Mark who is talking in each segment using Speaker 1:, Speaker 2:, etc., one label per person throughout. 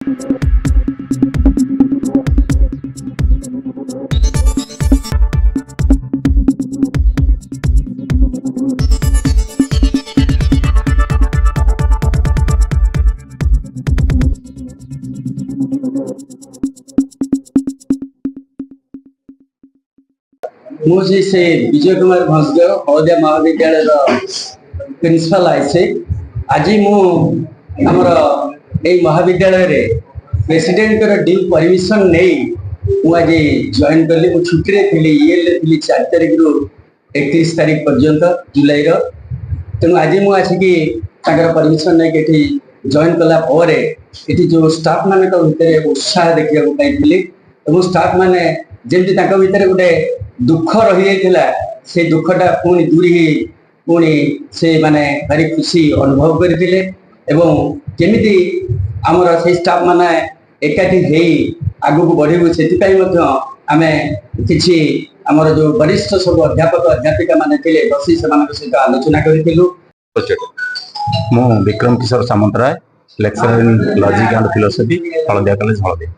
Speaker 1: मुझे से विजय कुमार भंज हलदिया महाविद्यालय प्रिंसिपल आइसे आज मुझर ये महाविद्यालय रे प्रेसिडेंट ड्यू परमिशन नहीं आज जॉइन कली छुट्टी थी थी 4 तारिख रु 31 तारिख पर्यंत जुलाई तेणु आज मुझे परमिशन नहीं जॉइन कला जो स्टाफ मान भर उत्साह देखा पाई स्टाफ मैंने जमी भर गोटे दुख रही जाता से दुखटा पुणी दूरी पुणी से माने भारी खुशी अनुभव करते केमिति आमर से स्टाफ माने एकाठी हो आगू बढ़ू से आम कि आमर जो वरिष्ठ सब अध्यापक अध्यापिका माने बसी से सहित आलोचना करूँ।
Speaker 2: मु Vikram Kishore Samantaray lecturer in logic and philosophy Haldia College Haldia.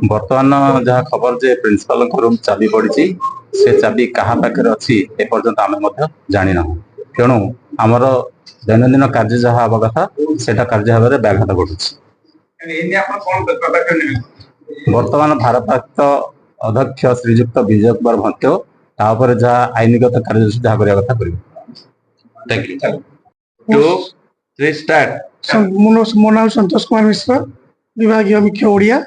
Speaker 2: बर्तमान जहाँ खबर जे प्रिंसिपल रूम चाबी पड़ी से चाबी क्या पाखे अच्छी एपर्यंत आम जानी ना तेणु आमर दैनंदिन कार्य जहाँ हवा कथा से कार्य भाव में व्याघात घटुँ। बर्तमान भारप्राप्त अध्यक्ष श्रीजुक्त विजय कुमार भंत्यो तापर जहाँ आईनगत कार्यसूची जहाँ करने कथा कर।
Speaker 3: मो नाम संतोष कुमार मिश्र विभाग मुख्य ओडिया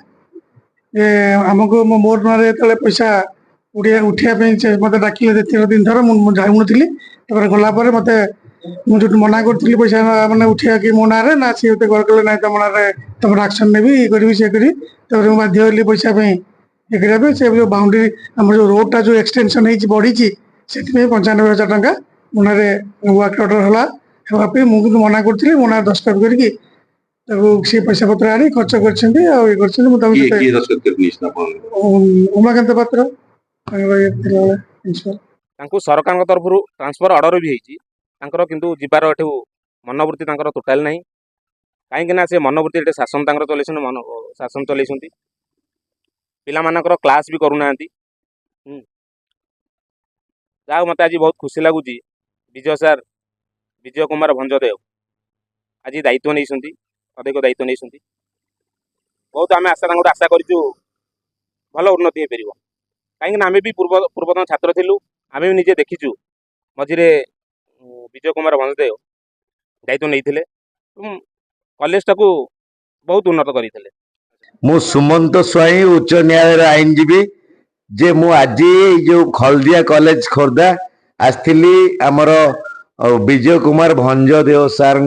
Speaker 3: आमको मो मोर ना पैसा उड़िया उठाई मत डाकिले 3 थर मुझे जाऊनी गला मत मुझे मना करी पैसा मैंने उठा कि मो ना ना सी कहे ना तुम ना तुम एक्शन ने भी करी सी करी बाध्य हली पैसा ये करने से जो बाउंड्री आम जो रोडटा जो एक्सटेंशन बढ़ी से 95,000 टंका मोना वर्क ऑर्डर है मुझे मना करी मोना दस्तखत करके से पैसा पत्र आनी खर्च कर उमाकांत पात्र
Speaker 4: सरकार तरफ ट्रांसफर ऑर्डर भी होती किंतु जीवार एठू मनोवृत्ति टोटाल ना कहीं से मनोवृत्ति शासन चल शासन चल पिला क्लास भी करूना जहाँ मत आज बहुत खुशी लगुच विजय कुमार भंजदेव आज दायित्व नहीं अधिक दायित्व नहीं बहुत आम आशा आशा करूँ भल उन्नति हो पार कहीं आम भी पूर्वतन छात्र थिलु आम भी निजे देखीचु मझे विजय कुमार भंजदेव दायित्व नहीं कॉलेज टाक बहुत उन्नत करते।
Speaker 5: मु सुमंत स्वाई उच्च न्यायालय आईनजीवी जे मु आज जो हलदिया कॉलेज खोर्धा आसली आमर विजय कुमार भंजदेव सार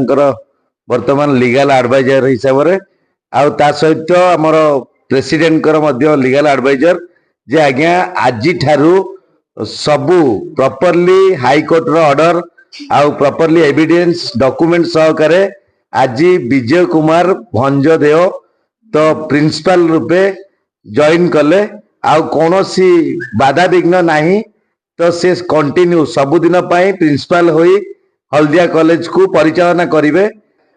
Speaker 5: वर्तमान लीगल एडवाइजर हिसाब से आ सहित आमर प्रेसिडेंट लीगल एडवाइजर जे आज्ञा आज ठारू सबू प्रॉपर्ली हाईकोर्ट ऑर्डर आउ प्रॉपर्ली एविडेंस डॉक्यूमेंट सहकारे आज विजय कुमार भंजदेव तो प्रिंसिपल रूपे जॉइन कले आउ कौन सी बाधा विघ्न नहीं तो से कंटिन्यू सबुदिन प्रिंसिपल होई हलदिया कॉलेज को परिचालना करिवे।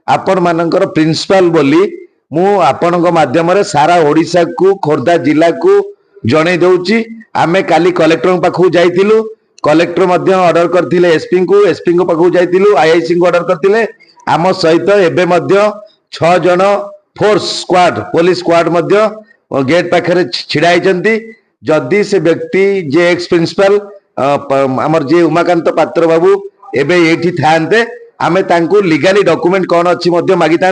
Speaker 5: आपण मानकर प्रिंसिपल बोली मु आपण माध्यम सारा ओडिशा को खोर्धा जिला को जणे दउची। आमे काली कलेक्टर पाखु जाइतिलु कलेक्टर मध्य ऑर्डर करथिले एसपी को पाखु जाइतिलु आईआईसी को ऑर्डर करथिले आम सहित एबे मध्य 6 जन फोर्स स्क्वाड पुलिस स्क्वाड मध्य गेट पाखे छिड़ा होती जदि से व्यक्ति जे एक्स प्रिंसिपल आमर जे उमाकांत पात्र बाबू एबे एठी थांते आमे तांको लीगली डॉक्यूमेंट कौन अच्छी मागी था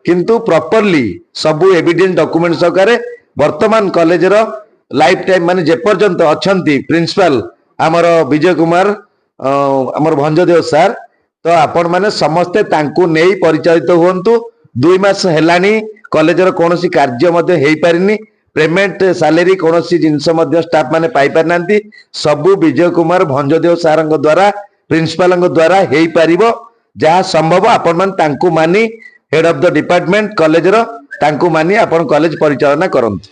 Speaker 5: किंतु प्रॉपर्ली सबू एविडेंस डॉक्यूमेंट सहकारे वर्तमान कॉलेज रो लाइफ टाइम माने जेपर्यंत अच्छंती प्रिंसिपल आमर विजय कुमार आमर भंजदेव सार तो आपण माने समस्ते तांको नेई परिचालित हुंतु 2 मास हेलानी कॉलेज रो कोनोसी कार्य मध्ये हेई पारिनी पेमेंट सैलरी कोनोसी जिंस मध्ये स्टाफ माने पाई पारनांती सबू विजय कुमार भंजदेव सार द्वारा प्रिंसिपल द्वारा हेई पारिबो जहाँ संभव आपण मान तांको मानी head of the department college रो तांको मानी आपण कॉलेज परिचालना करंतु।